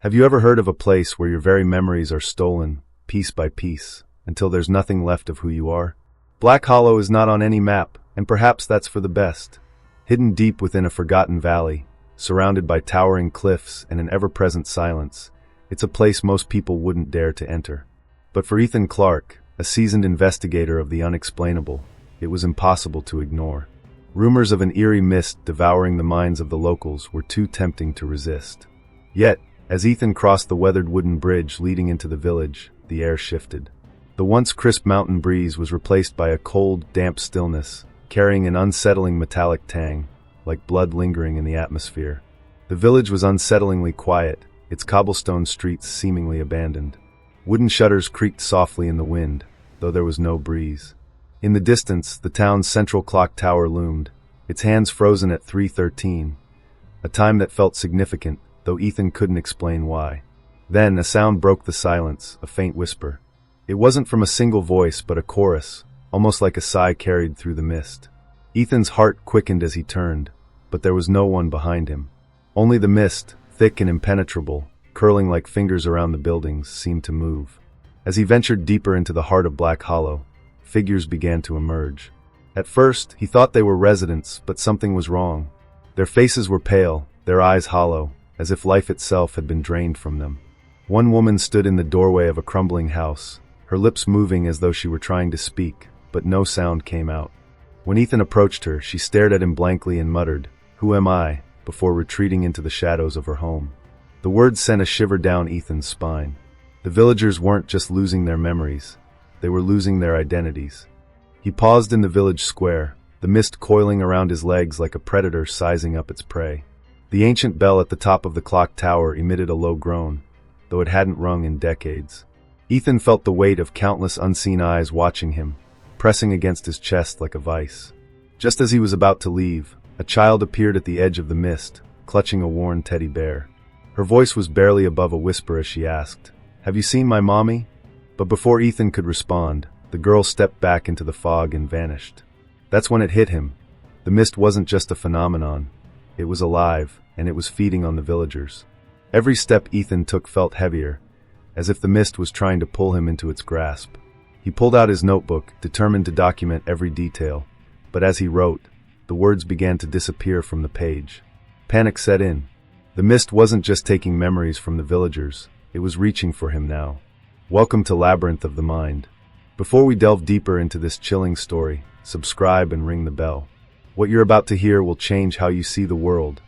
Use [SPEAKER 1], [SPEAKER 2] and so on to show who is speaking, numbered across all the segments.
[SPEAKER 1] Have you ever heard of a place where your very memories are stolen, piece by piece, until there's nothing left of who you are? Black Hollow is not on any map, and perhaps that's for the best. Hidden deep within a forgotten valley, surrounded by towering cliffs and an ever-present silence, it's a place most people wouldn't dare to enter. But for Ethan Clark, a seasoned investigator of the unexplainable, it was impossible to ignore. Rumors of an eerie mist devouring the minds of the locals were too tempting to resist. Yet, as Ethan crossed the weathered wooden bridge leading into the village, the air shifted. The once crisp mountain breeze was replaced by a cold, damp stillness, carrying an unsettling metallic tang, like blood lingering in the atmosphere. The village was unsettlingly quiet, its cobblestone streets seemingly abandoned. Wooden shutters creaked softly in the wind, though there was no breeze. In the distance, the town's central clock tower loomed, its hands frozen at 3:13, a time that felt significant, though Ethan couldn't explain why. Then a sound broke the silence, a faint whisper. It wasn't from a single voice, but a chorus, almost like a sigh carried through the mist. Ethan's heart quickened as he turned, but there was no one behind him. Only the mist, thick and impenetrable, curling like fingers around the buildings, seemed to move. As he ventured deeper into the heart of Black Hollow, figures began to emerge. At first, he thought they were residents, but something was wrong. Their faces were pale, their eyes hollow, as if life itself had been drained from them. One woman stood in the doorway of a crumbling house, her lips moving as though she were trying to speak, but no sound came out. When Ethan approached her, she stared at him blankly and muttered, "Who am I?" before retreating into the shadows of her home. The words sent a shiver down Ethan's spine. The villagers weren't just losing their memories, they were losing their identities. He paused in the village square, the mist coiling around his legs like a predator sizing up its prey. The ancient bell at the top of the clock tower emitted a low groan, though it hadn't rung in decades. Ethan felt the weight of countless unseen eyes watching him, pressing against his chest like a vice. Just as he was about to leave, a child appeared at the edge of the mist, clutching a worn teddy bear. Her voice was barely above a whisper as she asked, "Have you seen my mommy?" But before Ethan could respond, the girl stepped back into the fog and vanished. That's when it hit him. The mist wasn't just a phenomenon. It was alive, and it was feeding on the villagers. Every step Ethan took felt heavier, as if the mist was trying to pull him into its grasp. He pulled out his notebook, determined to document every detail, but as he wrote, the words began to disappear from the page. Panic set in. The mist wasn't just taking memories from the villagers, it was reaching for him now. Welcome to Labyrinth of the Mind. Before we delve deeper into this chilling story, subscribe and ring the bell. What you're about to hear will change how you see the world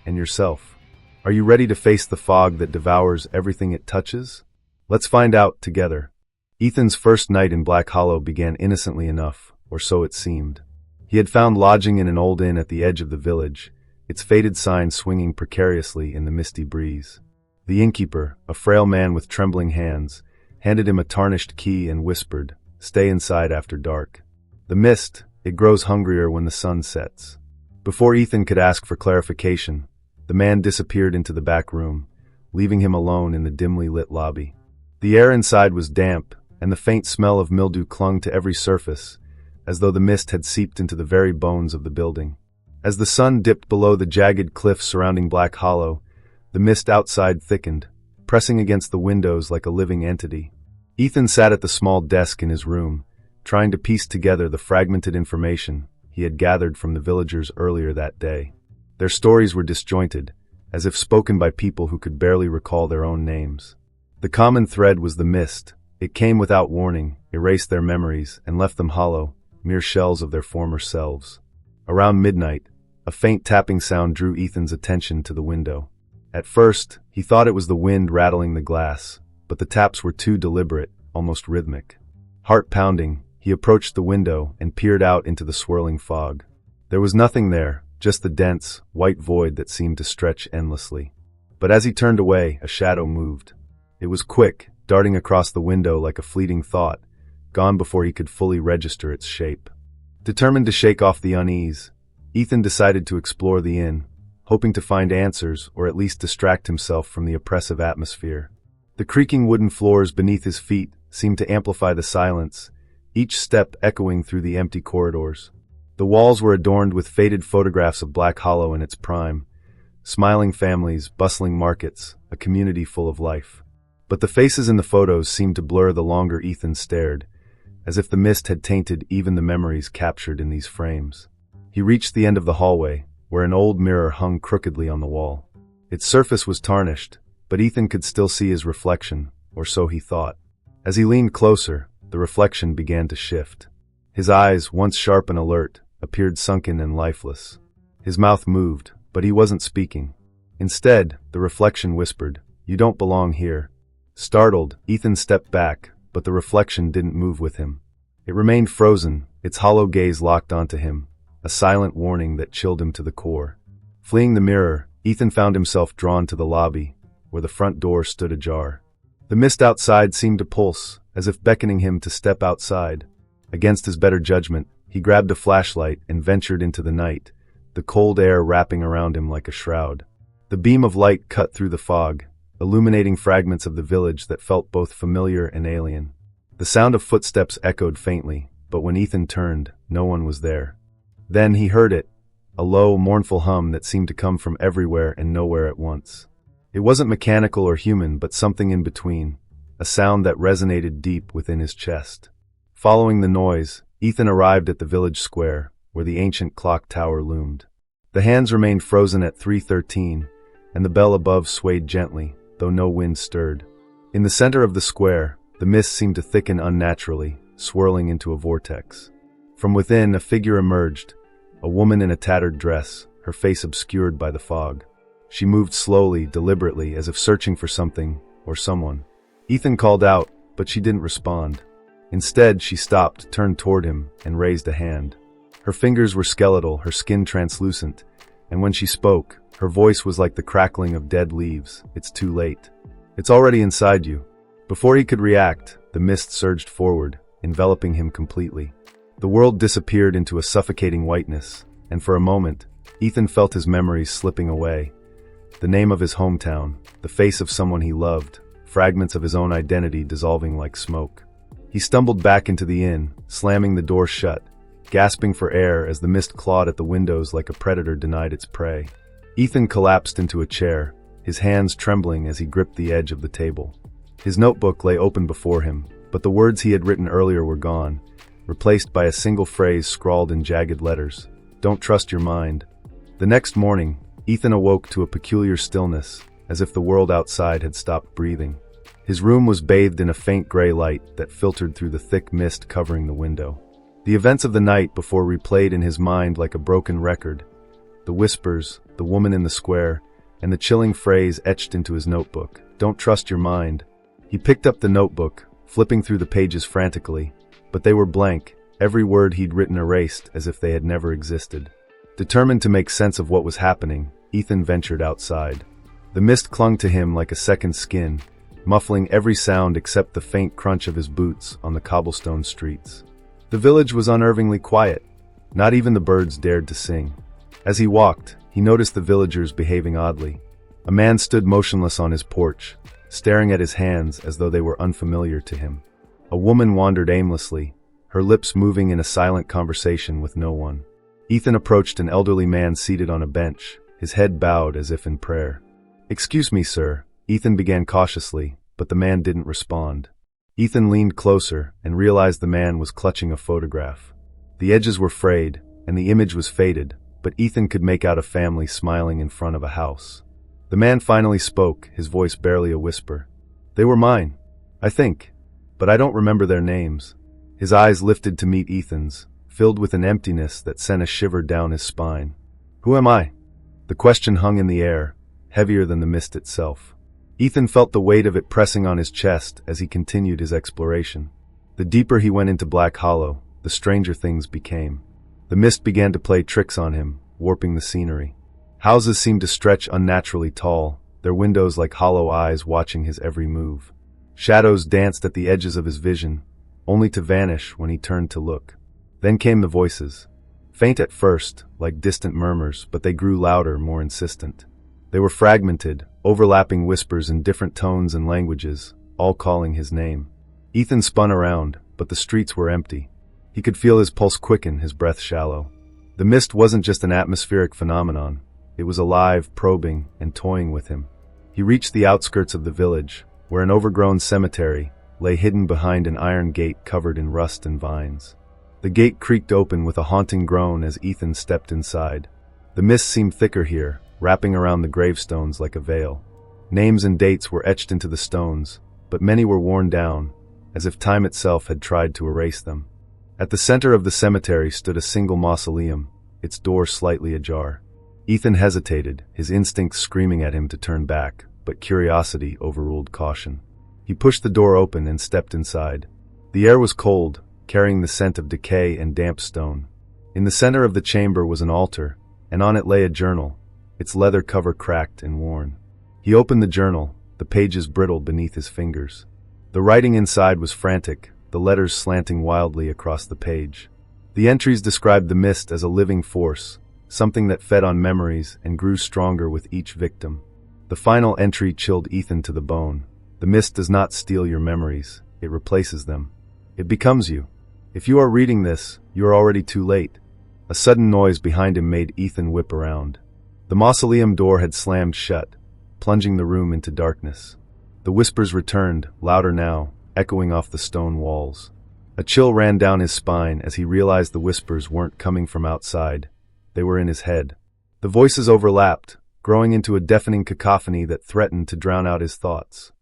[SPEAKER 1] and yourself. Are you ready to face the fog that devours everything it touches? Let's find out together. Ethan's first night in Black Hollow began innocently enough, or so it seemed. He had found lodging in an old inn at the edge of the village, its faded sign swinging precariously in the misty breeze. The innkeeper, a frail man with trembling hands, handed him a tarnished key and whispered, "Stay inside after dark. The mist, it grows hungrier when the sun sets." Before Ethan could ask for clarification, the man disappeared into the back room, leaving him alone in the dimly lit lobby. The air inside was damp, and the faint smell of mildew clung to every surface, as though the mist had seeped into the very bones of the building. As the sun dipped below the jagged cliffs surrounding Black Hollow, the mist outside thickened, pressing against the windows like a living entity. Ethan sat at the small desk in his room, trying to piece together the fragmented information he had gathered from the villagers earlier that day. Their stories were disjointed, as if spoken by people who could barely recall their own names. The common thread was the mist. It came without warning, erased their memories, and left them hollow, mere shells of their former selves. Around midnight, a faint tapping sound drew Ethan's attention to the window. At first, he thought it was the wind rattling the glass, but the taps were too deliberate, almost rhythmic. Heart pounding, he approached the window and peered out into the swirling fog. There was nothing there, just the dense, white void that seemed to stretch endlessly. But as he turned away, a shadow moved. It was quick, darting across the window like a fleeting thought, gone before he could fully register its shape. Determined to shake off the unease, Ethan decided to explore the inn, hoping to find answers or at least distract himself from the oppressive atmosphere. The creaking wooden floors beneath his feet seemed to amplify the silence, each step echoing through the empty corridors. The walls were adorned with faded photographs of Black Hollow in its prime, Smiling families, bustling markets, a community full of life. But the faces in the photos seemed to blur the longer Ethan stared, as if the mist had tainted even the memories captured in these frames. He reached the end of the hallway, where an old mirror hung crookedly on the wall. Its surface was tarnished, but Ethan could still see his reflection, or so he thought. As he leaned closer, the reflection began to shift. His eyes, once sharp and alert, appeared sunken and lifeless. His mouth moved, but he wasn't speaking. Instead, the reflection whispered, "You don't belong here." Startled, Ethan stepped back, but the reflection didn't move with him. It remained frozen, its hollow gaze locked onto him, a silent warning that chilled him to the core. Fleeing the mirror, Ethan found himself drawn to the lobby, where the front door stood ajar. The mist outside seemed to pulse, as if beckoning him to step outside. Against his better judgment, he grabbed a flashlight and ventured into the night, the cold air wrapping around him like a shroud. The beam of light cut through the fog, illuminating fragments of the village that felt both familiar and alien. The sound of footsteps echoed faintly, but when Ethan turned, no one was there. Then he heard it, a low, mournful hum that seemed to come from everywhere and nowhere at once. It wasn't mechanical or human, but something in between, a sound that resonated deep within his chest. Following the noise, Ethan arrived at the village square, where the ancient clock tower loomed. The hands remained frozen at 3:13, and the bell above swayed gently, though no wind stirred. In the center of the square, the mist seemed to thicken unnaturally, swirling into a vortex. From within, a figure emerged, a woman in a tattered dress, her face obscured by the fog. She moved slowly, deliberately, as if searching for something or someone. Ethan called out, but she didn't respond. Instead, she stopped, turned toward him, and raised a hand. Her fingers were skeletal, her skin translucent, and when she spoke, her voice was like the crackling of dead leaves. "It's too late. It's already inside you." Before he could react, the mist surged forward, enveloping him completely. The world disappeared into a suffocating whiteness, and for a moment, Ethan felt his memories slipping away. The name of his hometown, the face of someone he loved, fragments of his own identity dissolving like smoke. He stumbled back into the inn, slamming the door shut, gasping for air as the mist clawed at the windows like a predator denied its prey. Ethan collapsed into a chair, his hands trembling as he gripped the edge of the table. His notebook lay open before him, but the words he had written earlier were gone, replaced by a single phrase scrawled in jagged letters. "Don't trust your mind." The next morning, Ethan awoke to a peculiar stillness, as if the world outside had stopped breathing. His room was bathed in a faint gray light that filtered through the thick mist covering the window. The events of the night before replayed in his mind like a broken record. The whispers, the woman in the square, and the chilling phrase etched into his notebook, "Don't trust your mind." He picked up the notebook, flipping through the pages frantically, but they were blank, every word he'd written erased as if they had never existed. Determined to make sense of what was happening, Ethan ventured outside. The mist clung to him like a second skin, muffling every sound except the faint crunch of his boots on the cobblestone streets. The village was unnervingly quiet. Not even the birds dared to sing. As he walked, he noticed the villagers behaving oddly. A man stood motionless on his porch, staring at his hands as though they were unfamiliar to him. A woman wandered aimlessly, her lips moving in a silent conversation with no one. Ethan approached an elderly man seated on a bench, his head bowed as if in prayer. "Excuse me, sir," Ethan began cautiously, but the man didn't respond. Ethan leaned closer and realized the man was clutching a photograph. The edges were frayed, and the image was faded, but Ethan could make out a family smiling in front of a house. The man finally spoke, his voice barely a whisper. "They were mine, I think, but I don't remember their names." His eyes lifted to meet Ethan's, filled with an emptiness that sent a shiver down his spine. "Who am I?" The question hung in the air, heavier than the mist itself. Ethan felt the weight of it pressing on his chest as he continued his exploration. The deeper he went into Black Hollow, the stranger things became. The mist began to play tricks on him, warping the scenery. Houses seemed to stretch unnaturally tall, their windows like hollow eyes watching his every move. Shadows danced at the edges of his vision, only to vanish when he turned to look. Then came the voices. Faint at first, like distant murmurs, but they grew louder, more insistent. They were fragmented, overlapping whispers in different tones and languages, all calling his name. Ethan spun around, but the streets were empty. He could feel his pulse quicken, his breath shallow. The mist wasn't just an atmospheric phenomenon. It was alive, probing, and toying with him. He reached the outskirts of the village, where an overgrown cemetery lay hidden behind an iron gate covered in rust and vines. The gate creaked open with a haunting groan as Ethan stepped inside. The mist seemed thicker here, wrapping around the gravestones like a veil. Names and dates were etched into the stones, but many were worn down, as if time itself had tried to erase them. At the center of the cemetery stood a single mausoleum, its door slightly ajar. Ethan hesitated, his instincts screaming at him to turn back, but curiosity overruled caution. He pushed the door open and stepped inside. The air was cold, carrying the scent of decay and damp stone. In the center of the chamber was an altar, and on it lay a journal, its leather cover cracked and worn. He opened the journal, the pages brittled beneath his fingers. The writing inside was frantic, the letters slanting wildly across the page. The entries described the mist as a living force, something that fed on memories and grew stronger with each victim. The final entry chilled Ethan to the bone. The mist does not steal your memories, it replaces them. It becomes you. If you are reading this, you are already too late. A sudden noise behind him made Ethan whip around. The mausoleum door had slammed shut, plunging the room into darkness. The whispers returned, louder now, echoing off the stone walls. A chill ran down his spine as he realized the whispers weren't coming from outside. They were in his head. The voices overlapped, growing into a deafening cacophony that threatened to drown out his thoughts.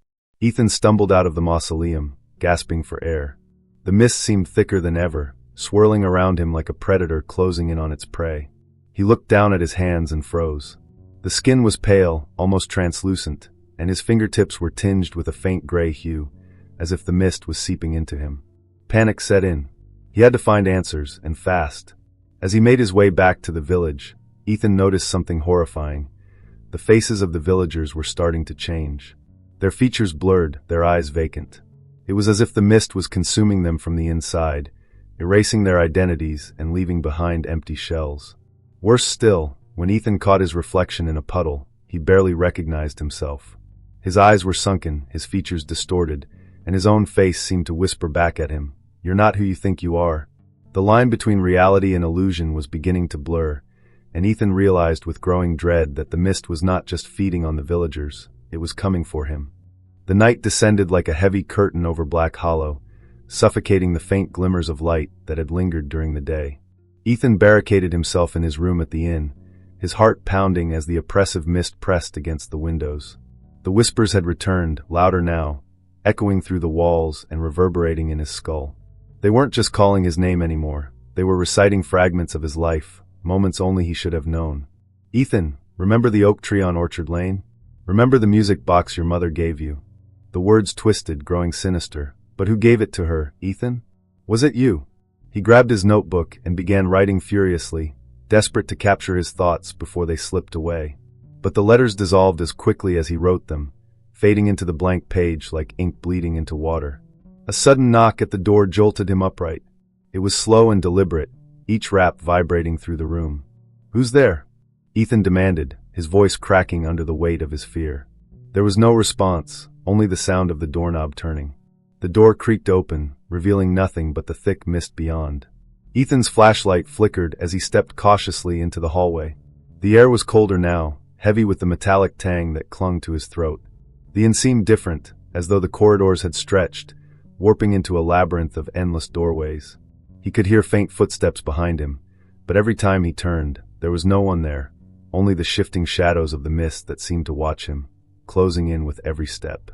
[SPEAKER 1] Ethan stumbled out of the mausoleum, gasping for air. The mist seemed thicker than ever, swirling around him like a predator closing in on its prey. He looked down at his hands and froze. The skin was pale, almost translucent, and his fingertips were tinged with a faint gray hue, as if the mist was seeping into him. Panic set in. He had to find answers, and fast. As he made his way back to the village, Ethan noticed something horrifying. The faces of the villagers were starting to change. Their features blurred, their eyes vacant. It was as if the mist was consuming them from the inside, erasing their identities and leaving behind empty shells. Worse still, when Ethan caught his reflection in a puddle, he barely recognized himself. His eyes were sunken, his features distorted, and his own face seemed to whisper back at him, "You're not who you think you are." The line between reality and illusion was beginning to blur, and Ethan realized with growing dread that the mist was not just feeding on the villagers, it was coming for him. The night descended like a heavy curtain over Black Hollow, suffocating the faint glimmers of light that had lingered during the day. Ethan barricaded himself in his room at the inn, his heart pounding as the oppressive mist pressed against the windows. The whispers had returned, louder now, echoing through the walls and reverberating in his skull. They weren't just calling his name anymore, they were reciting fragments of his life, moments only he should have known. "Ethan, remember the oak tree on Orchard Lane? Remember the music box your mother gave you?" The words twisted, growing sinister. But who gave it to her, Ethan? Was it you? He grabbed his notebook and began writing furiously, desperate to capture his thoughts before they slipped away. But the letters dissolved as quickly as he wrote them, fading into the blank page like ink bleeding into water. A sudden knock at the door jolted him upright. It was slow and deliberate, each rap vibrating through the room. "Who's there?" Ethan demanded, his voice cracking under the weight of his fear. There was no response, only the sound of the doorknob turning. The door creaked open, revealing nothing but the thick mist beyond. Ethan's flashlight flickered as he stepped cautiously into the hallway. The air was colder now, heavy with the metallic tang that clung to his throat. The inn seemed different, as though the corridors had stretched, warping into a labyrinth of endless doorways. He could hear faint footsteps behind him, but every time he turned, there was no one there, only the shifting shadows of the mist that seemed to watch him, closing in with every step.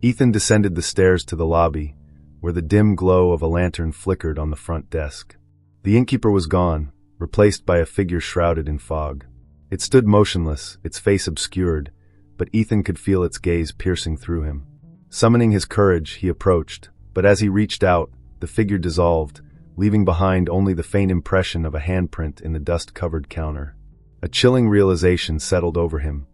[SPEAKER 1] Ethan descended the stairs to the lobby, where the dim glow of a lantern flickered on the front desk. The innkeeper was gone, replaced by a figure shrouded in fog. It stood motionless, its face obscured, but Ethan could feel its gaze piercing through him. Summoning his courage, he approached, but as he reached out, the figure dissolved, leaving behind only the faint impression of a handprint in the dust-covered counter. A chilling realization settled over him.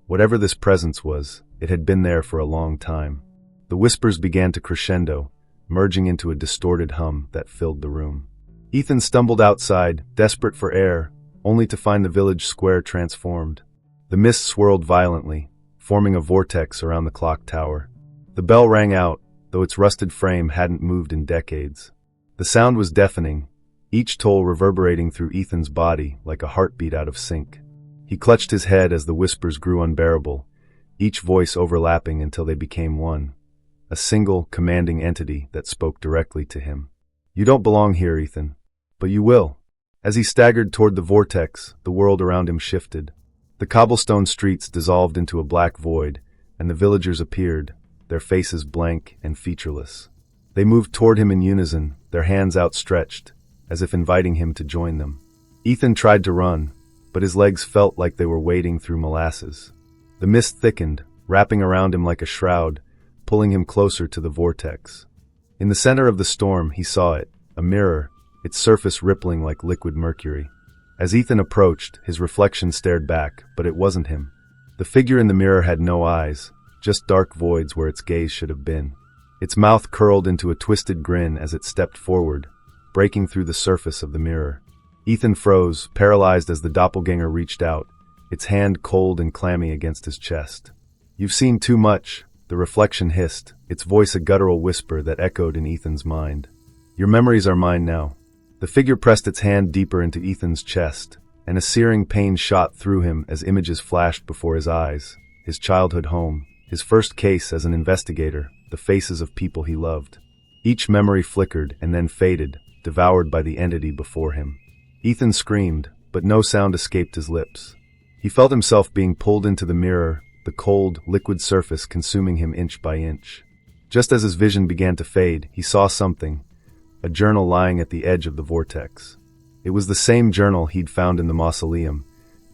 [SPEAKER 1] Whatever this presence was, it had been there for a long time. The whispers began to crescendo, merging into a distorted hum that filled the room. Ethan stumbled outside, desperate for air, only to find the village square transformed. The mist swirled violently, forming a vortex around the clock tower. The bell rang out, though its rusted frame hadn't moved in decades. The sound was deafening, each toll reverberating through Ethan's body like a heartbeat out of sync. He clutched his head as the whispers grew unbearable, each voice overlapping until they became one, a single, commanding entity that spoke directly to him. "You don't belong here, Ethan. But you will." As he staggered toward the vortex, the world around him shifted. The cobblestone streets dissolved into a black void, and the villagers appeared, their faces blank and featureless. They moved toward him in unison, their hands outstretched, as if inviting him to join them. Ethan tried to run, but his legs felt like they were wading through molasses. The mist thickened, wrapping around him like a shroud, pulling him closer to the vortex. In the center of the storm, he saw it, a mirror, its surface rippling like liquid mercury. As Ethan approached, his reflection stared back, but it wasn't him. The figure in the mirror had no eyes, just dark voids where its gaze should have been. Its mouth curled into a twisted grin as it stepped forward, breaking through the surface of the mirror. Ethan froze, paralyzed as the doppelganger reached out, its hand cold and clammy against his chest. "You've seen too much," the reflection hissed, its voice a guttural whisper that echoed in Ethan's mind. "Your memories are mine now." The figure pressed its hand deeper into Ethan's chest, and a searing pain shot through him as images flashed before his eyes. His childhood home, his first case as an investigator, the faces of people he loved. Each memory flickered and then faded, devoured by the entity before him. Ethan screamed, but no sound escaped his lips. He felt himself being pulled into the mirror, the cold, liquid surface consuming him inch by inch. Just as his vision began to fade, he saw something, a journal lying at the edge of the vortex. It was the same journal he'd found in the mausoleum,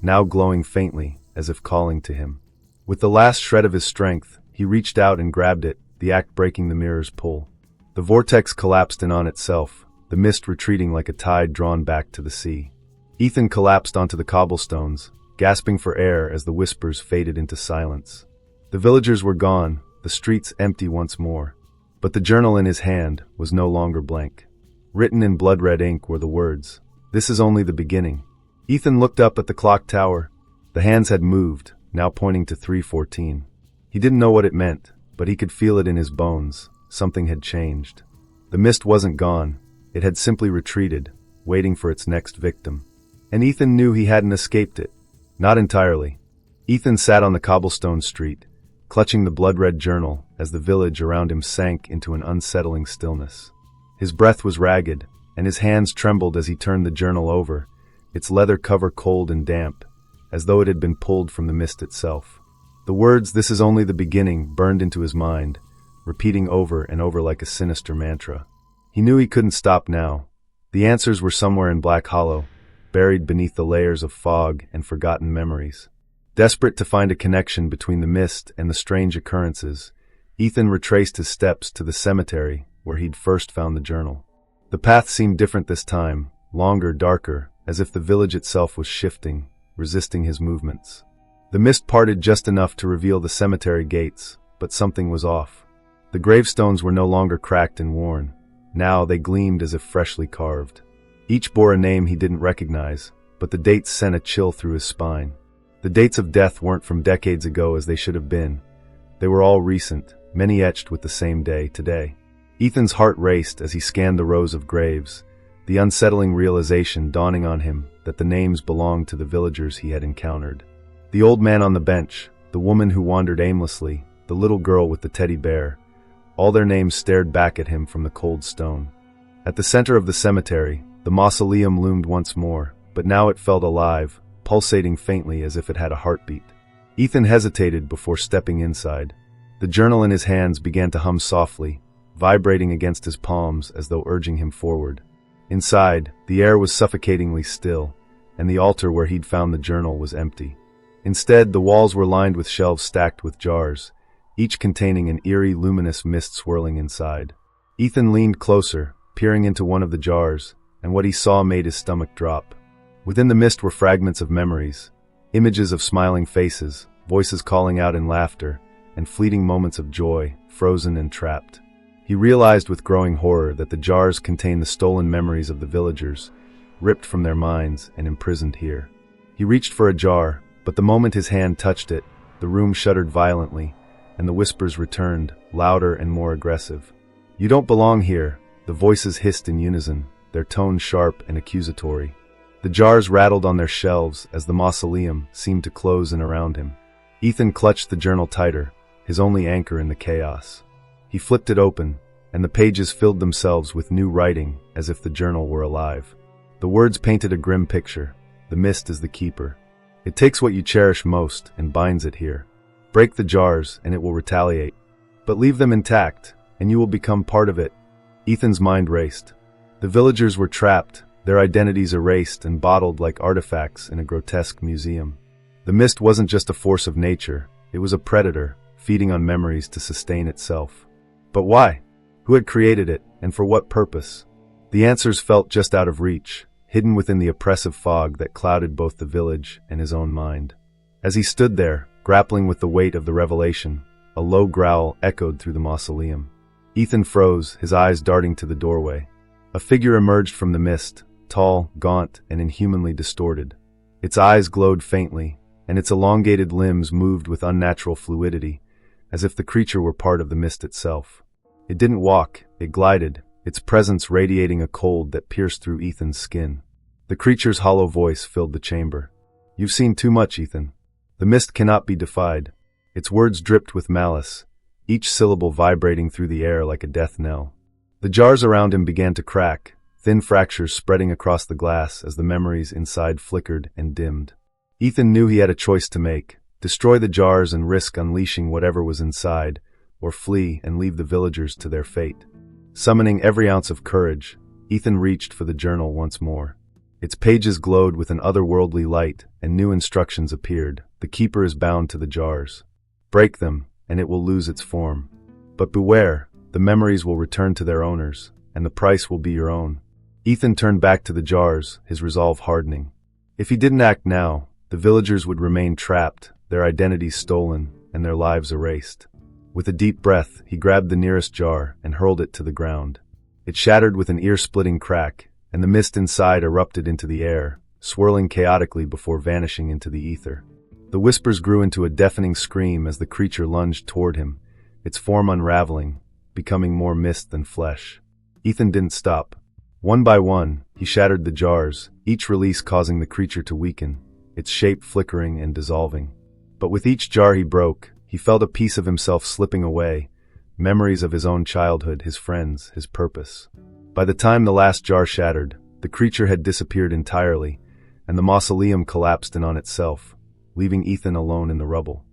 [SPEAKER 1] now glowing faintly, as if calling to him. With the last shred of his strength, he reached out and grabbed it, the act breaking the mirror's pull. The vortex collapsed in on itself, the mist retreating like a tide drawn back to the sea. Ethan collapsed onto the cobblestones, gasping for air as the whispers faded into silence. The villagers were gone, the streets empty once more. But the journal in his hand was no longer blank. Written in blood-red ink were the words, "This is only the beginning." Ethan looked up at the clock tower. The hands had moved, now pointing to 3:14. He didn't know what it meant, but he could feel it in his bones. Something had changed. The mist wasn't gone. It had simply retreated, waiting for its next victim. And Ethan knew he hadn't escaped it. Not entirely. Ethan sat on the cobblestone street, clutching the blood-red journal as the village around him sank into an unsettling stillness. His breath was ragged, and his hands trembled as he turned the journal over, its leather cover cold and damp, as though it had been pulled from the mist itself. The words, "This is only the beginning," burned into his mind, repeating over and over like a sinister mantra. He knew he couldn't stop now. The answers were somewhere in Black Hollow, buried beneath the layers of fog and forgotten memories. Desperate to find a connection between the mist and the strange occurrences, Ethan retraced his steps to the cemetery where he'd first found the journal. The path seemed different this time, longer, darker, as if the village itself was shifting, resisting his movements. The mist parted just enough to reveal the cemetery gates, but something was off. The gravestones were no longer cracked and worn. Now they gleamed as if freshly carved. Each bore a name he didn't recognize, but the dates sent a chill through his spine. The dates of death weren't from decades ago as they should have been. They were all recent, many etched with the same day, today. Ethan's heart raced as he scanned the rows of graves, the unsettling realization dawning on him that the names belonged to the villagers he had encountered. The old man on the bench, the woman who wandered aimlessly, the little girl with the teddy bear, all their names stared back at him from the cold stone. At the center of the cemetery, the mausoleum loomed once more, but now it felt alive, pulsating faintly as if it had a heartbeat. Ethan hesitated before stepping inside. The journal in his hands began to hum softly, vibrating against his palms as though urging him forward. Inside, the air was suffocatingly still, and the altar where he'd found the journal was empty. Instead, the walls were lined with shelves stacked with jars, each containing an eerie, luminous mist swirling inside. Ethan leaned closer, peering into one of the jars, and what he saw made his stomach drop. Within the mist were fragments of memories, images of smiling faces, voices calling out in laughter, and fleeting moments of joy, frozen and trapped. He realized with growing horror that the jars contained the stolen memories of the villagers, ripped from their minds and imprisoned here. He reached for a jar, but the moment his hand touched it, the room shuddered violently, and the whispers returned, louder and more aggressive. "You don't belong here," the voices hissed in unison, their tone sharp and accusatory. The jars rattled on their shelves as the mausoleum seemed to close in around him. Ethan clutched the journal tighter, his only anchor in the chaos. He flipped it open, and the pages filled themselves with new writing as if the journal were alive. The words painted a grim picture. The mist is the keeper. It takes what you cherish most and binds it here. Break the jars, and it will retaliate. But leave them intact, and you will become part of it. Ethan's mind raced. The villagers were trapped, their identities erased and bottled like artifacts in a grotesque museum. The mist wasn't just a force of nature, it was a predator, feeding on memories to sustain itself. But why? Who had created it, and for what purpose? The answers felt just out of reach, hidden within the oppressive fog that clouded both the village and his own mind. As he stood there, grappling with the weight of the revelation, a low growl echoed through the mausoleum. Ethan froze, his eyes darting to the doorway. A figure emerged from the mist, tall, gaunt, and inhumanly distorted. Its eyes glowed faintly, and its elongated limbs moved with unnatural fluidity, as if the creature were part of the mist itself. It didn't walk, it glided, its presence radiating a cold that pierced through Ethan's skin. The creature's hollow voice filled the chamber. "You've seen too much, Ethan. The mist cannot be defied." Its words dripped with malice, each syllable vibrating through the air like a death knell. The jars around him began to crack, thin fractures spreading across the glass as the memories inside flickered and dimmed. Ethan knew he had a choice to make: destroy the jars and risk unleashing whatever was inside, or flee and leave the villagers to their fate. Summoning every ounce of courage, Ethan reached for the journal once more. Its pages glowed with an otherworldly light, and new instructions appeared. The keeper is bound to the jars. Break them, and it will lose its form. But beware, the memories will return to their owners, and the price will be your own. Ethan turned back to the jars, his resolve hardening. If he didn't act now, the villagers would remain trapped, their identities stolen, and their lives erased. With a deep breath, he grabbed the nearest jar and hurled it to the ground. It shattered with an ear-splitting crack, and the mist inside erupted into the air, swirling chaotically before vanishing into the ether. The whispers grew into a deafening scream as the creature lunged toward him, its form unraveling, becoming more mist than flesh. Ethan didn't stop. One by one, he shattered the jars, each release causing the creature to weaken, its shape flickering and dissolving. But with each jar he broke, he felt a piece of himself slipping away, memories of his own childhood, his friends, his purpose. By the time the last jar shattered, the creature had disappeared entirely, and the mausoleum collapsed in on itself, leaving Ethan alone in the rubble.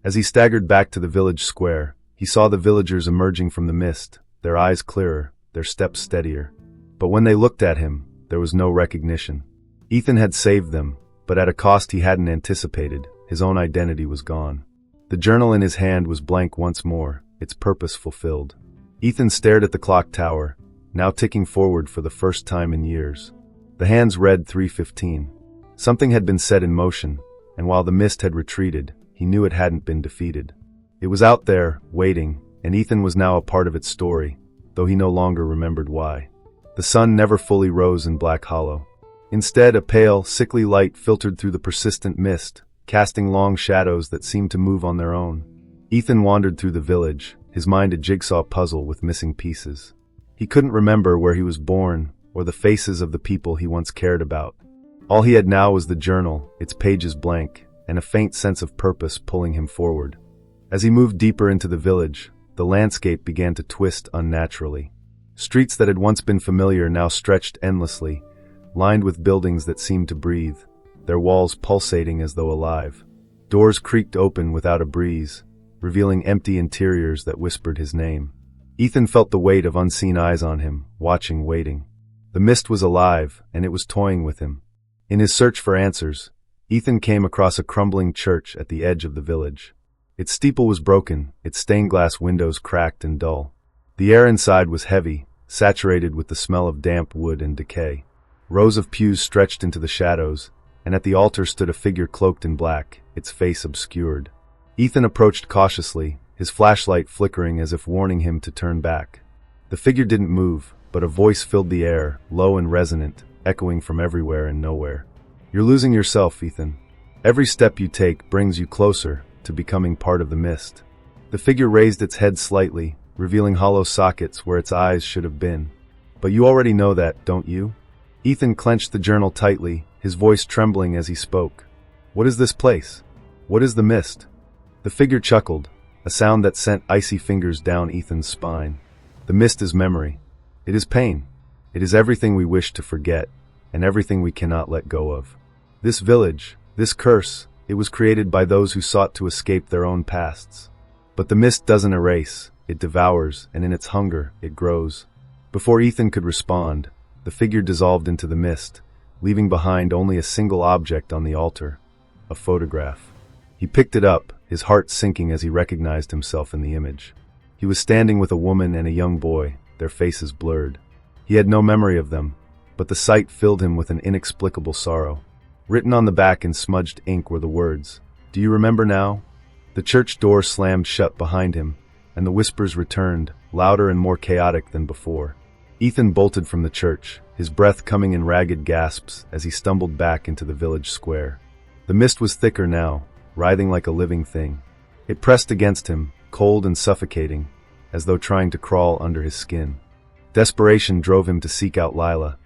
[SPEAKER 1] As he staggered back to the village square, he saw the villagers emerging from the mist, their eyes clearer, their steps steadier. But when they looked at him, there was no recognition. Ethan had saved them, but at a cost he hadn't anticipated. His own identity was gone. The journal in his hand was blank once more, its purpose fulfilled. Ethan stared at the clock tower, now ticking forward for the first time in years. The hands read 3:15. Something had been set in motion, and while the mist had retreated, he knew it hadn't been defeated. It was out there, waiting, and Ethan was now a part of its story, though he no longer remembered why. The sun never fully rose in Black Hollow. Instead, a pale, sickly light filtered through the persistent mist, casting long shadows that seemed to move on their own. Ethan wandered through the village, his mind a jigsaw puzzle with missing pieces. He couldn't remember where he was born, or the faces of the people he once cared about. All he had now was the journal, its pages blank, and a faint sense of purpose pulling him forward. As he moved deeper into the village, the landscape began to twist unnaturally. Streets that had once been familiar now stretched endlessly, lined with buildings that seemed to breathe, their walls pulsating as though alive. Doors creaked open without a breeze, revealing empty interiors that whispered his name. Ethan felt the weight of unseen eyes on him, watching, waiting. The mist was alive, and it was toying with him. In his search for answers, Ethan came across a crumbling church at the edge of the village. Its steeple was broken, its stained glass windows cracked and dull. The air inside was heavy, saturated with the smell of damp wood and decay. Rows of pews stretched into the shadows, and at the altar stood a figure cloaked in black, its face obscured. Ethan approached cautiously, his flashlight flickering as if warning him to turn back. The figure didn't move, but a voice filled the air, low and resonant, echoing from everywhere and nowhere. "You're losing yourself, Ethan. Every step you take brings you closer to becoming part of the mist." The figure raised its head slightly, revealing hollow sockets where its eyes should have been. "But you already know that, don't you?" Ethan clenched the journal tightly, his voice trembling as he spoke. "What is this place? What is the mist?" The figure chuckled, a sound that sent icy fingers down Ethan's spine. "The mist is memory. It is pain. It is everything we wish to forget, and everything we cannot let go of. This village, this curse, it was created by those who sought to escape their own pasts. But the mist doesn't erase, it devours, and in its hunger, it grows." Before Ethan could respond, the figure dissolved into the mist, leaving behind only a single object on the altar, a photograph. He picked it up, his heart sinking as he recognized himself in the image. He was standing with a woman and a young boy, their faces blurred. He had no memory of them, but the sight filled him with an inexplicable sorrow. Written on the back in smudged ink were the words, "Do you remember now?" The church door slammed shut behind him, and the whispers returned, louder and more chaotic than before. Ethan bolted from the church, his breath coming in ragged gasps as he stumbled back into the village square. The mist was thicker now, writhing like a living thing. It pressed against him, cold and suffocating, as though trying to crawl under his skin. Desperation drove him to seek out Lila,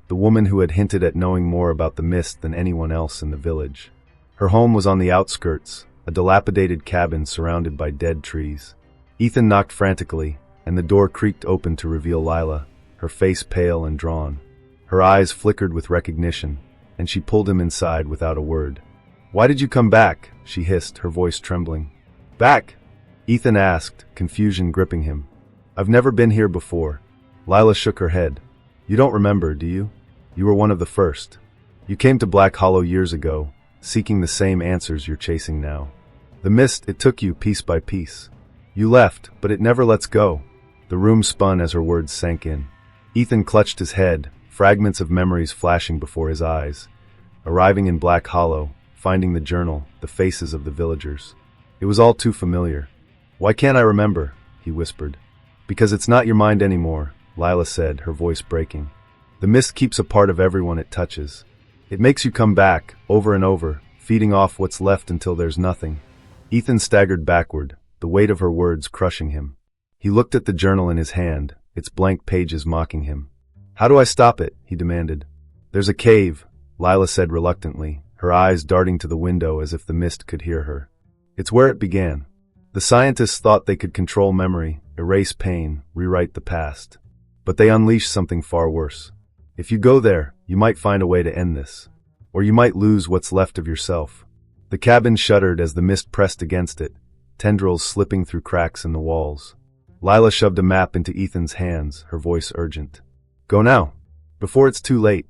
[SPEAKER 1] the woman who had hinted at knowing more about the mist than anyone else in the village. Her home was on the outskirts, a dilapidated cabin surrounded by dead trees. Ethan knocked frantically, and the door creaked open to reveal Lila, her face pale and drawn. Her eyes flickered with recognition, and she pulled him inside without a word. "Why did you come back?" she hissed, her voice trembling. "Back?" Ethan asked, confusion gripping him. "I've never been here before." Lila shook her head. "You don't remember, do you? You were one of the first. You came to Black Hollow years ago, seeking the same answers you're chasing now. The mist, it took you piece by piece. You left, but it never lets go." The room spun as her words sank in. Ethan clutched his head, fragments of memories flashing before his eyes. Arriving in Black Hollow, finding the journal, the faces of the villagers. It was all too familiar. "Why can't I remember?" he whispered. "Because it's not your mind anymore," Lila said, her voice breaking. "The mist keeps a part of everyone it touches. It makes you come back, over and over, feeding off what's left until there's nothing." Ethan staggered backward, the weight of her words crushing him. He looked at the journal in his hand, its blank pages mocking him. "How do I stop it?" he demanded. "There's a cave," Lila said reluctantly, her eyes darting to the window as if the mist could hear her. "It's where it began. The scientists thought they could control memory, erase pain, rewrite the past. But they unleashed something far worse. If you go there, you might find a way to end this. Or you might lose what's left of yourself." The cabin shuddered as the mist pressed against it, tendrils slipping through cracks in the walls. Lila shoved a map into Ethan's hands, her voice urgent. "Go now, before it's too late."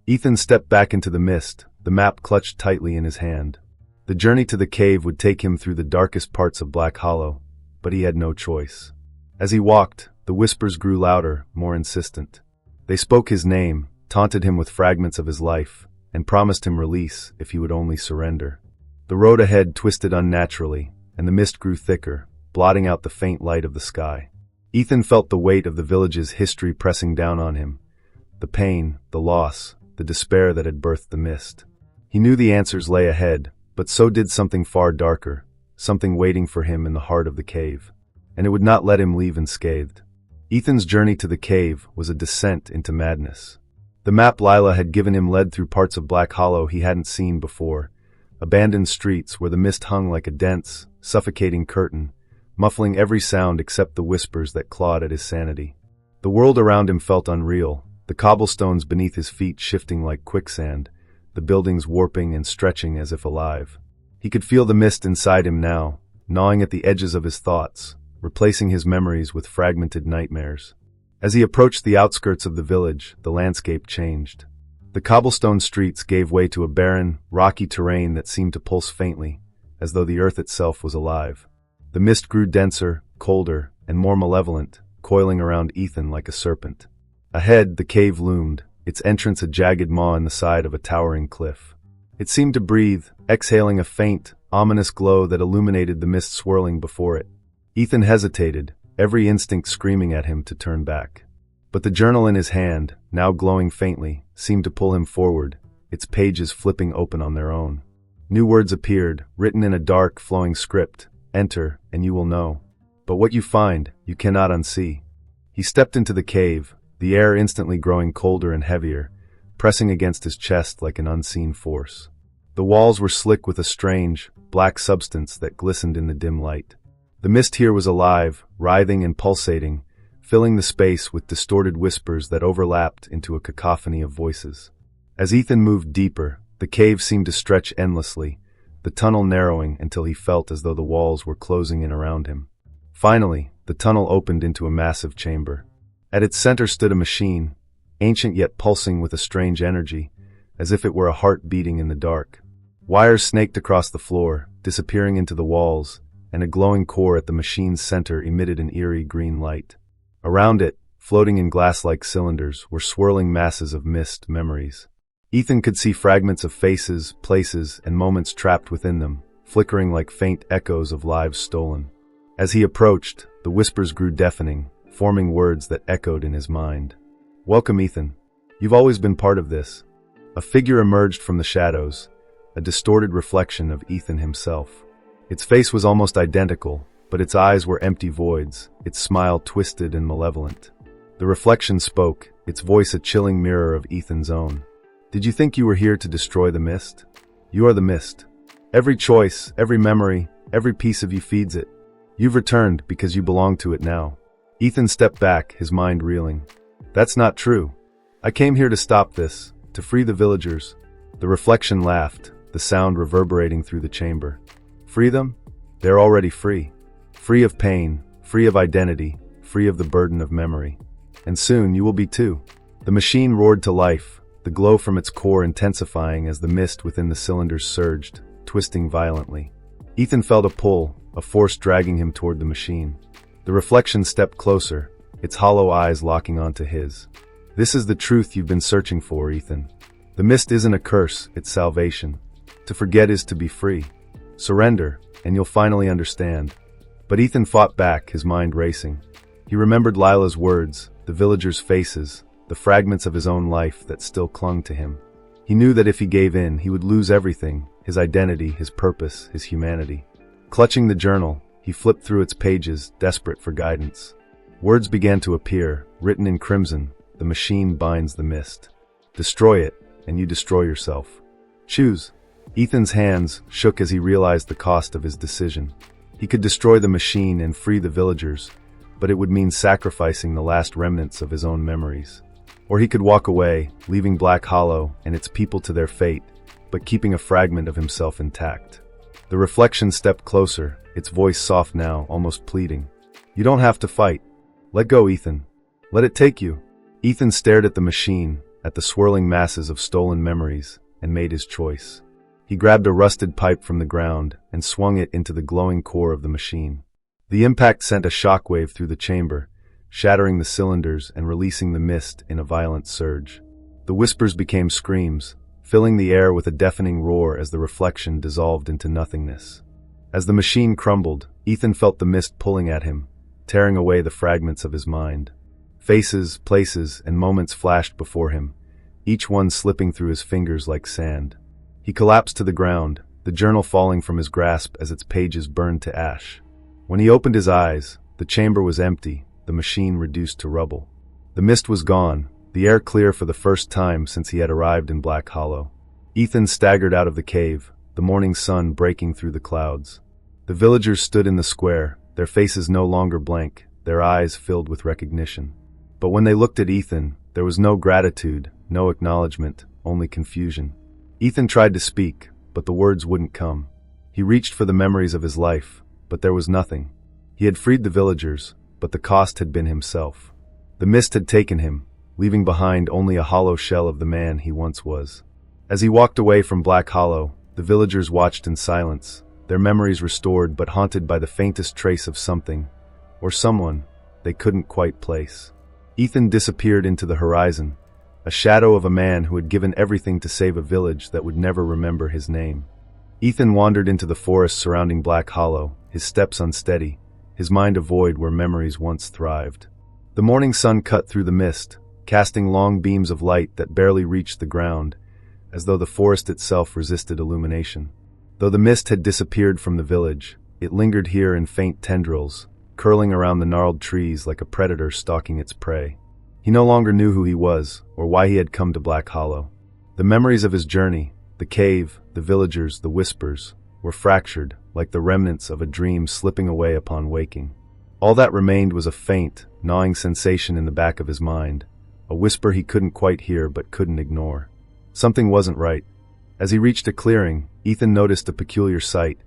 [SPEAKER 1] Ethan stepped back into the mist, the map clutched tightly in his hand. The journey to the cave would take him through the darkest parts of Black Hollow, but he had no choice. As he walked, the whispers grew louder, more insistent. They spoke his name, taunted him with fragments of his life, and promised him release if he would only surrender. The road ahead twisted unnaturally, and the mist grew thicker, blotting out the faint light of the sky. Ethan felt the weight of the village's history pressing down on him, the pain, the loss, the despair that had birthed the mist. He knew the answers lay ahead, but so did something far darker, something waiting for him in the heart of the cave, and it would not let him leave unscathed. Ethan's journey to the cave was a descent into madness. The map Lila had given him led through parts of Black Hollow he hadn't seen before, abandoned streets where the mist hung like a dense, suffocating curtain, muffling every sound except the whispers that clawed at his sanity. The world around him felt unreal, the cobblestones beneath his feet shifting like quicksand, the buildings warping and stretching as if alive. He could feel the mist inside him now, gnawing at the edges of his thoughts, replacing his memories with fragmented nightmares. As he approached the outskirts of the village, the landscape changed. The cobblestone streets gave way to a barren, rocky terrain that seemed to pulse faintly, as though the earth itself was alive. The mist grew denser, colder, and more malevolent, coiling around Ethan like a serpent. Ahead, the cave loomed, its entrance a jagged maw in the side of a towering cliff. It seemed to breathe, exhaling a faint, ominous glow that illuminated the mist swirling before it. Ethan hesitated, every instinct screaming at him to turn back. But the journal in his hand, now glowing faintly, seemed to pull him forward, its pages flipping open on their own. New words appeared, written in a dark, flowing script. "Enter, and you will know. But what you find, you cannot unsee." He stepped into the cave, the air instantly growing colder and heavier, pressing against his chest like an unseen force. The walls were slick with a strange, black substance that glistened in the dim light. The mist here was alive, writhing and pulsating, filling the space with distorted whispers that overlapped into a cacophony of voices. As Ethan moved deeper, the cave seemed to stretch endlessly, the tunnel narrowing until he felt as though the walls were closing in around him. Finally, the tunnel opened into a massive chamber. At its center stood a machine, ancient yet pulsing with a strange energy, as if it were a heart beating in the dark. Wires snaked across the floor, disappearing into the walls, and a glowing core at the machine's center emitted an eerie green light. Around it, floating in glass-like cylinders, were swirling masses of mist memories. Ethan could see fragments of faces, places, and moments trapped within them, flickering like faint echoes of lives stolen. As he approached, the whispers grew deafening, forming words that echoed in his mind. "Welcome, Ethan. You've always been part of this." A figure emerged from the shadows, a distorted reflection of Ethan himself. Its face was almost identical, but its eyes were empty voids, its smile twisted and malevolent. The reflection spoke, its voice a chilling mirror of Ethan's own. "Did you think you were here to destroy the mist? You are the mist. Every choice, every memory, every piece of you feeds it. You've returned because you belong to it now." Ethan stepped back, his mind reeling. "That's not true. I came here to stop this, to free the villagers." The reflection laughed, the sound reverberating through the chamber. "Free them? They're already free. Free of pain, free of identity, free of the burden of memory. And soon you will be too." The machine roared to life, the glow from its core intensifying as the mist within the cylinders surged, twisting violently. Ethan felt a pull, a force dragging him toward the machine. The reflection stepped closer, its hollow eyes locking onto his. "This is the truth you've been searching for, Ethan. The mist isn't a curse, it's salvation. To forget is to be free. Surrender, and you'll finally understand." But Ethan fought back, his mind racing. He remembered Lila's words, the villagers' faces, the fragments of his own life that still clung to him. He knew that if he gave in, he would lose everything, his identity, his purpose, his humanity. Clutching the journal, he flipped through its pages, desperate for guidance. Words began to appear, written in crimson. "The machine binds the mist. Destroy it, and you destroy yourself. Choose." Ethan's hands shook as he realized the cost of his decision. He could destroy the machine and free the villagers, but it would mean sacrificing the last remnants of his own memories. Or he could walk away, leaving Black Hollow and its people to their fate, but keeping a fragment of himself intact. The reflection stepped closer, its voice soft now, almost pleading. "You don't have to fight. Let go, Ethan. Let it take you." Ethan stared at the machine, at the swirling masses of stolen memories, and made his choice. He grabbed a rusted pipe from the ground and swung it into the glowing core of the machine. The impact sent a shockwave through the chamber, shattering the cylinders and releasing the mist in a violent surge. The whispers became screams, filling the air with a deafening roar as the reflection dissolved into nothingness. As the machine crumbled, Ethan felt the mist pulling at him, tearing away the fragments of his mind. Faces, places, and moments flashed before him, each one slipping through his fingers like sand. He collapsed to the ground, the journal falling from his grasp as its pages burned to ash. When he opened his eyes, the chamber was empty, the machine reduced to rubble. The mist was gone, the air clear for the first time since he had arrived in Black Hollow. Ethan staggered out of the cave, the morning sun breaking through the clouds. The villagers stood in the square, their faces no longer blank, their eyes filled with recognition. But when they looked at Ethan, there was no gratitude, no acknowledgement, only confusion. Ethan tried to speak, but the words wouldn't come. He reached for the memories of his life, but there was nothing. He had freed the villagers, but the cost had been himself. The mist had taken him, leaving behind only a hollow shell of the man he once was. As he walked away from Black Hollow, the villagers watched in silence, their memories restored but haunted by the faintest trace of something, or someone, they couldn't quite place. Ethan disappeared into the horizon, a shadow of a man who had given everything to save a village that would never remember his name. Ethan wandered into the forest surrounding Black Hollow, his steps unsteady, his mind a void where memories once thrived. The morning sun cut through the mist, casting long beams of light that barely reached the ground, as though the forest itself resisted illumination. Though the mist had disappeared from the village, it lingered here in faint tendrils, curling around the gnarled trees like a predator stalking its prey. He no longer knew who he was, or why he had come to Black Hollow. The memories of his journey, the cave, the villagers, the whispers, were fractured, like the remnants of a dream slipping away upon waking. All that remained was a faint, gnawing sensation in the back of his mind, a whisper he couldn't quite hear but couldn't ignore. Something wasn't right. As he reached a clearing, Ethan noticed a peculiar sight: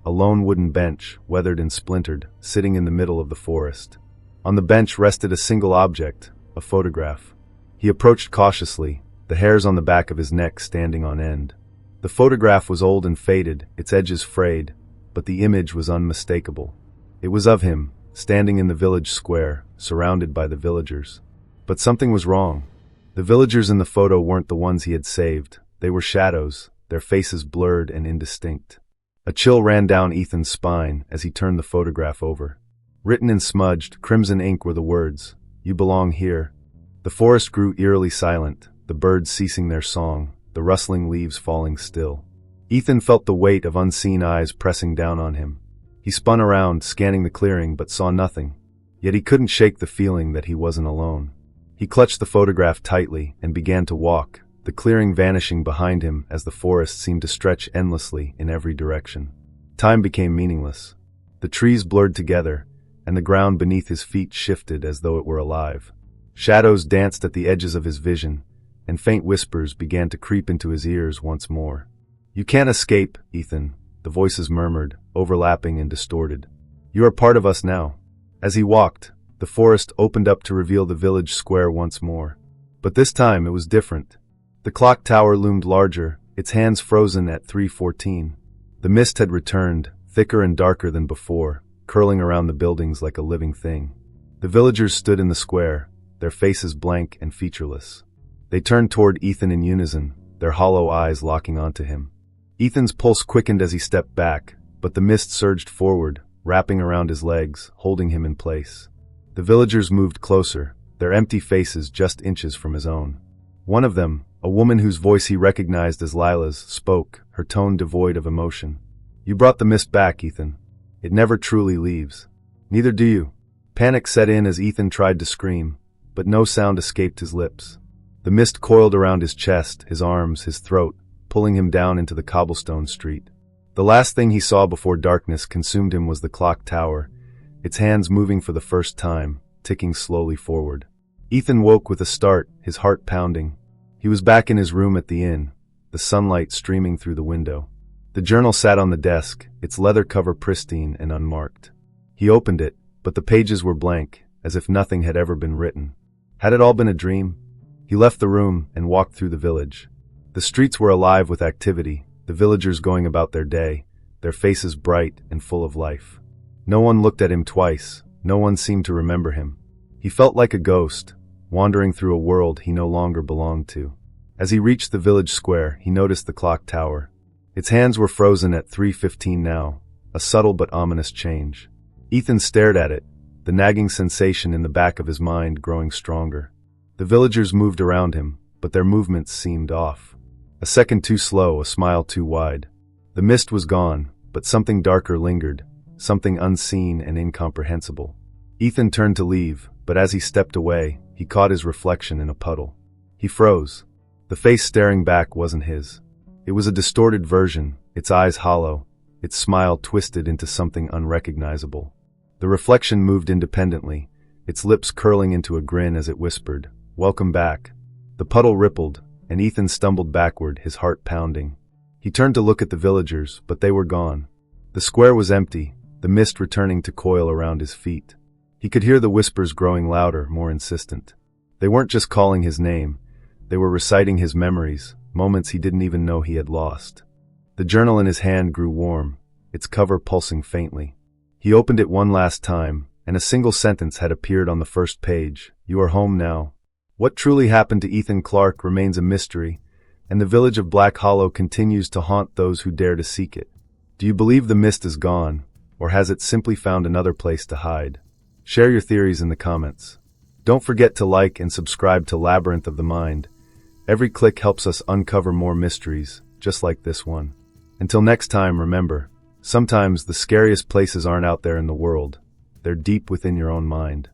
[SPEAKER 1] a lone wooden bench, weathered and splintered, sitting in the middle of the forest. On the bench rested a single object, a photograph. He approached cautiously, the hairs on the back of his neck standing on end. The photograph was old and faded, its edges frayed, but the image was unmistakable. It was of him, standing in the village square, surrounded by the villagers. But something was wrong. The villagers in the photo weren't the ones he had saved. They were shadows, their faces blurred and indistinct. A chill ran down Ethan's spine as he turned the photograph over. Written in smudged, crimson ink were the words, "You belong here." The forest grew eerily silent, the birds ceasing their song, the rustling leaves falling still. Ethan felt the weight of unseen eyes pressing down on him. He spun around, scanning the clearing, but saw nothing. Yet he couldn't shake the feeling that he wasn't alone. He clutched the photograph tightly and began to walk, the clearing vanishing behind him as the forest seemed to stretch endlessly in every direction. Time became meaningless. The trees blurred together, and the ground beneath his feet shifted as though it were alive. Shadows danced at the edges of his vision, and faint whispers began to creep into his ears once more. "You can't escape, Ethan," the voices murmured, overlapping and distorted. "You are part of us now." As he walked, the forest opened up to reveal the village square once more. But this time it was different. The clock tower loomed larger, its hands frozen at 3:14. The mist had returned, thicker and darker than before, curling around the buildings like a living thing. The villagers stood in the square, their faces blank and featureless. They turned toward Ethan in unison, their hollow eyes locking onto him. Ethan's pulse quickened as he stepped back, but the mist surged forward, wrapping around his legs, holding him in place. The villagers moved closer, their empty faces just inches from his own. One of them, a woman whose voice he recognized as Lila's, spoke, her tone devoid of emotion. "You brought the mist back, Ethan. It never truly leaves. Neither do you." Panic set in as Ethan tried to scream, but no sound escaped his lips. The mist coiled around his chest, his arms, his throat, pulling him down into the cobblestone street. The last thing he saw before darkness consumed him was the clock tower, its hands moving for the first time, ticking slowly forward. Ethan woke with a start, his heart pounding. He was back in his room at the inn, the sunlight streaming through the window. The journal sat on the desk, its leather cover pristine and unmarked. He opened it, but the pages were blank, as if nothing had ever been written. Had it all been a dream? He left the room and walked through the village. The streets were alive with activity, the villagers going about their day, their faces bright and full of life. No one looked at him twice, no one seemed to remember him. He felt like a ghost, wandering through a world he no longer belonged to. As he reached the village square, he noticed the clock tower. Its hands were frozen at 3:15 now, a subtle but ominous change. Ethan stared at it, the nagging sensation in the back of his mind growing stronger. The villagers moved around him, but their movements seemed off. A second too slow, a smile too wide. The mist was gone, but something darker lingered, something unseen and incomprehensible. Ethan turned to leave, but as he stepped away, he caught his reflection in a puddle. He froze. The face staring back wasn't his. It was a distorted version, its eyes hollow, its smile twisted into something unrecognizable. The reflection moved independently, its lips curling into a grin as it whispered, "Welcome back." The puddle rippled, and Ethan stumbled backward, his heart pounding. He turned to look at the villagers, but they were gone. The square was empty, the mist returning to coil around his feet. He could hear the whispers growing louder, more insistent. They weren't just calling his name, they were reciting his memories, moments he didn't even know he had lost. The journal in his hand grew warm, its cover pulsing faintly. He opened it one last time, and a single sentence had appeared on the first page: "You are home now." What truly happened to Ethan Clark remains a mystery, and the village of Black Hollow continues to haunt those who dare to seek it. Do you believe the mist is gone, or has it simply found another place to hide? Share your theories in the comments. Don't forget to like and subscribe to Labyrinth of the Mind. Every click helps us uncover more mysteries, just like this one. Until next time, remember, sometimes the scariest places aren't out there in the world. They're deep within your own mind.